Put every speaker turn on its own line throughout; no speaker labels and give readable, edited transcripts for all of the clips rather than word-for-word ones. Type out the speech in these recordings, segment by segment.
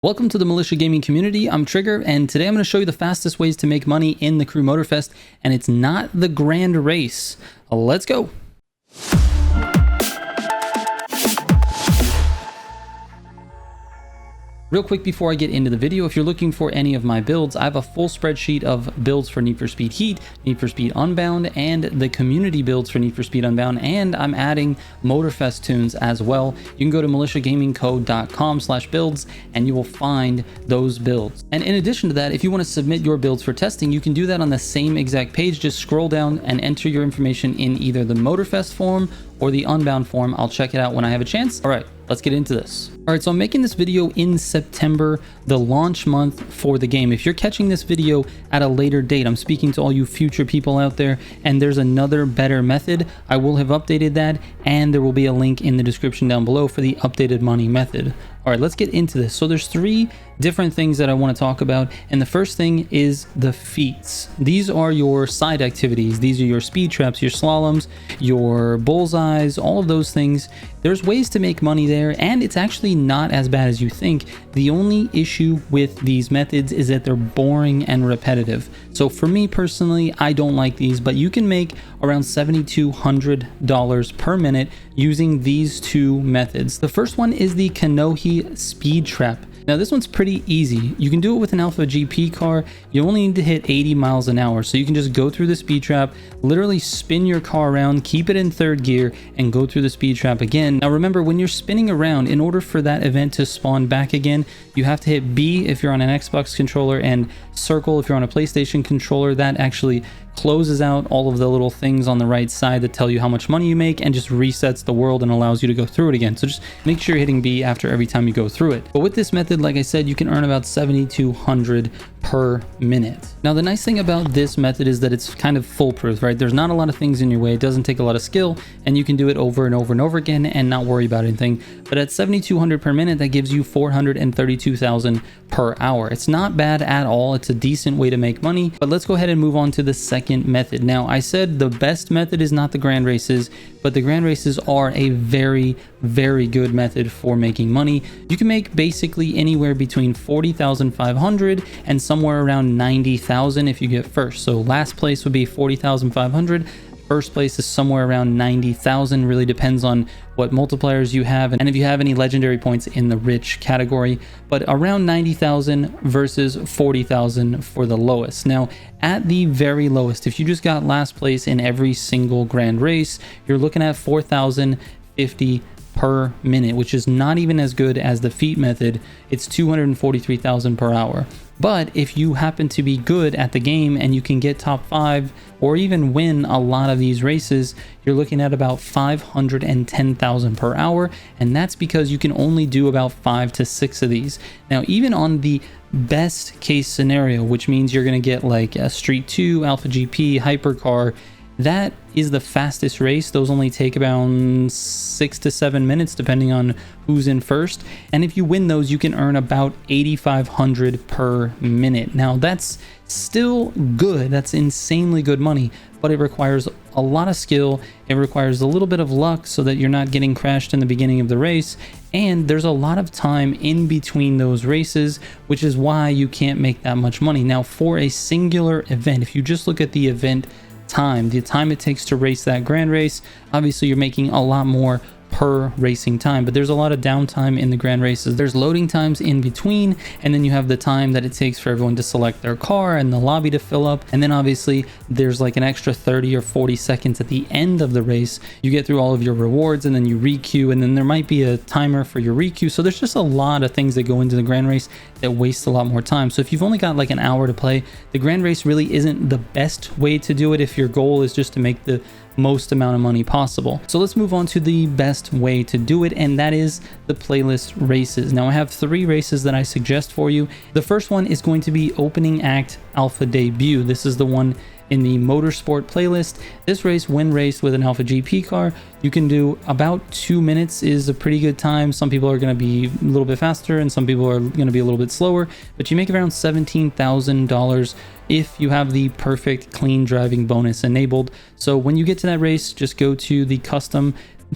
Welcome to the Militia Gaming community. I'm Trigger, and today I'm going to show you the fastest ways to make money in the Crew Motorfest, and it's not the grand race. Let's go. Real quick before I get into the video, if you're looking for any of my builds, I have a full spreadsheet of builds for Need for Speed Heat, Need for Speed Unbound, and the community builds for Need for Speed Unbound, and I'm adding Motorfest tunes as well. You can go to militiagamingco.com/builds and you will find those builds. And in addition to that, if you want to submit your builds for testing, you can do that on the same exact page. Just scroll down and enter your information in either the Motorfest form or the Unbound form. I'll check it out when I have a chance. All right, let's get into this. All right, so I'm making this video in September, the launch month for the game. If you're catching this video at a later date, I'm speaking to all you future people out there, and there's another better method. I will have updated that, and there will be a link in the description down below for the updated money method. All right, let's get into this. So there's three different things that I want to talk about, and the first thing is the feats. These are your side activities. These are your speed traps, your slaloms, your bullseyes, all of those things. There's ways to make money there, and it's actually not as bad as you think. The only issue with these methods is that they're boring and repetitive. So for me personally, I don't like these, but you can make around $7,200 per minute using these two methods. The first one is the Kanohi speed trap. Now this one's pretty easy. You can do it with an Alpha GP car. You only need to hit 80 miles an hour. So you can just go through the speed trap, literally spin your car around, keep it in third gear, and go through the speed trap again. Now remember, when you're spinning around, in order for that event to spawn back again, you have to hit B if you're on an Xbox controller and circle if you're on a PlayStation controller. That actually closes out all of the little things on the right side that tell you how much money you make and just resets the world and allows you to go through it again. So just make sure you're hitting B after every time you go through it. But with this method, like I said, you can earn about $7,200 per minute. Now the nice thing about this method is that it's kind of foolproof, right? There's not a lot of things in your way. It doesn't take a lot of skill, and you can do it over and over and over again and not worry about anything. But at $7,200 per minute, that gives you $432,000 per hour. It's not bad at all. It's a decent way to make money. But let's go ahead and move on to the second method. Now I said the best method is not the grand races, but the grand races are a very good method for making money. You can make basically anywhere between $40,500 and somewhere around $90,000 if you get first. So last place would be $40,500. First place is somewhere around $90,000. Really depends on what multipliers you have and if you have any legendary points in the rich category, but around $90,000 versus $40,000 for the lowest. Now at the very lowest, if you just got last place in every single grand race, you're looking at $4,050 per minute, which is not even as good as the feat method. It's $243,000 per hour. But if you happen to be good at the game and you can get top 5 or even win a lot of these races, you're looking at about $510,000 per hour, and that's because you can only do about 5 to 6 of these. Now even on the best case scenario, which means you're going to get like a Street 2, Alpha GP, Hypercar, that is the fastest race. Those only take about 6 to 7 minutes depending on who's in first, and if you win those, you can earn about $8,500 per minute. Now that's still good. That's insanely good money, but it requires a lot of skill. It requires a little bit of luck so that you're not getting crashed in the beginning of the race, and there's a lot of time in between those races, which is why you can't make that much money. Now for a singular event, if you just look at the event time, the time it takes to race that grand race, obviously you're making a lot more per racing time, but there's a lot of downtime in the grand races. There's loading times in between, and then you have the time that it takes for everyone to select their car and the lobby to fill up, and then obviously there's like an extra 30 or 40 seconds at the end of the race. You get through all of your rewards and then you requeue, and then there might be a timer for your requeue. So there's just a lot of things that go into the grand race that waste a lot more time. So if you've only got like an hour to play, the grand race really isn't the best way to do it if your goal is just to make the most amount of money possible. So let's move on to the best way to do it, and that is the playlist races. Now I have 3 races that I suggest for you. The first one is going to be Opening Act Alpha Debut. This is the one in the Motorsport playlist. This race, when raced with an Alpha GP car, you can do about 2 minutes is a pretty good time. Some people are going to be a little bit faster and some people are going to be a little bit slower, but you make around $17,000 if you have the perfect clean driving bonus enabled. So when you get to that race, just go to the custom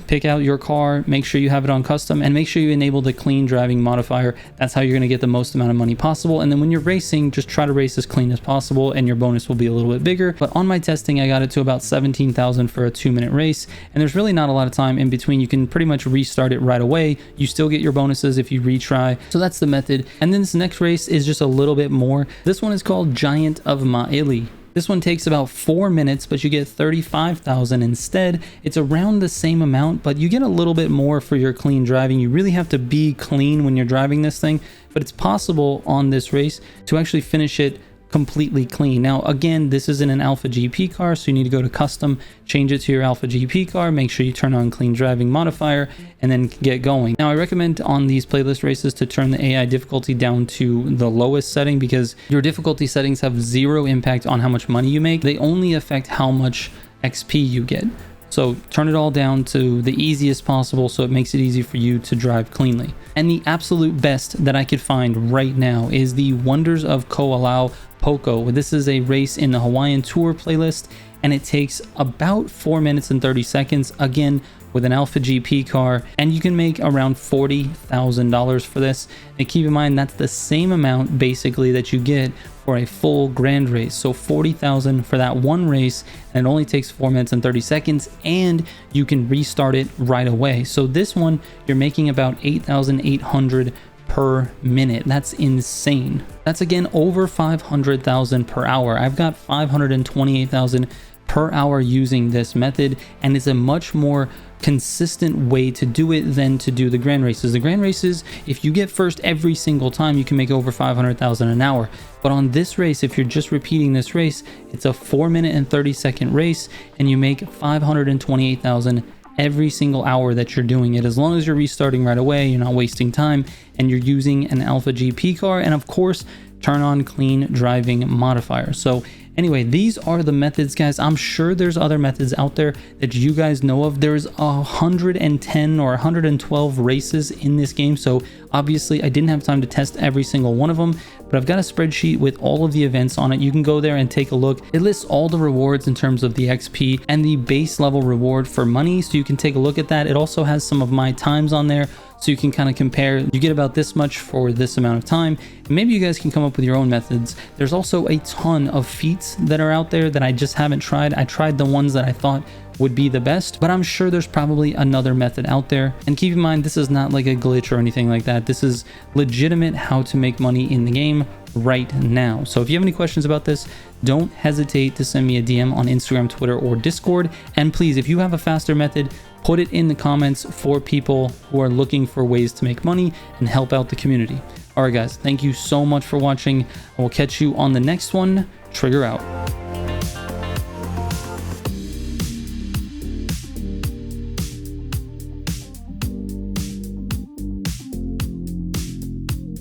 pick out your car, make sure you have it on custom, and make sure you enable the clean driving modifier. That's how you're going to get the most amount of money possible. And then when you're racing, just try to race as clean as possible and your bonus will be a little bit bigger. But on my testing, I got it to about 17,000 for a 2-minute race, and there's really not a lot of time in between. You can pretty much restart it right away. You still get your bonuses if you retry. So that's the method. And then this next race is just a little bit more. This one is called Giant of Maili. This one takes about 4 minutes, but you get 35,000 instead. It's around the same amount, but you get a little bit more for your clean driving. You really have to be clean when you're driving this thing, but it's possible on this race to actually finish it completely clean. Now, again, this isn't an Alpha GP car, so you need to go to custom, change it to your Alpha GP car, make sure you turn on clean driving modifier, and then get going. Now, I recommend on these playlist races to turn the AI difficulty down to the lowest setting, because your difficulty settings have zero impact on how much money you make. They only affect how much XP you get. So turn it all down to the easiest possible so it makes it easy for you to drive cleanly. And the absolute best that I could find right now is the Wonders of Ko'olau Poko. This is a race in the Hawaiian Tour playlist, and it takes about 4 minutes and 30 seconds, again with an Alpha GP car, and you can make around $40,000 for this. And keep in mind, that's the same amount basically that you get for a full grand race. So 40,000 for that one race, and it only takes 4 minutes and 30 seconds, and you can restart it right away. So this one, you're making about 8,800 per minute. That's insane. That's again over 500,000 per hour. I've got 528,000 per hour using this method, and it's a much more consistent way to do it than to do the grand races. The grand races, if you get first every single time, you can make over 500,000 an hour. But on this race, if you're just repeating this race, it's a 4 minute and 30 second race, and you make 528,000 every single hour that you're doing it, as long as you're restarting right away, you're not wasting time, and you're using an Alpha GP car, and of course turn on clean driving modifier. So anyway, these are the methods, guys. I'm sure there's other methods out there that you guys know of. There's 110 or 112 races in this game, so obviously I didn't have time to test every single one of them, but I've got a spreadsheet with all of the events on it. You can go there and take a look. It lists all the rewards in terms of the XP and the base level reward for money, so you can take a look at that. It also has some of my times on there, so you can kind of compare. You get about this much for this amount of time. And maybe you guys can come up with your own methods. There's also a ton of feats that are out there that I just haven't tried. I tried the ones that I thought would be the best, but I'm sure there's probably another method out there. And keep in mind, this is not like a glitch or anything like that. This is legitimate how to make money in the game right now. So if you have any questions about this, don't hesitate to send me a DM on Instagram, Twitter, or Discord. And please, if you have a faster method, put it in the comments for people who are looking for ways to make money and help out the community. All right, guys, thank you so much for watching. I will catch you on the next one. Trigger out.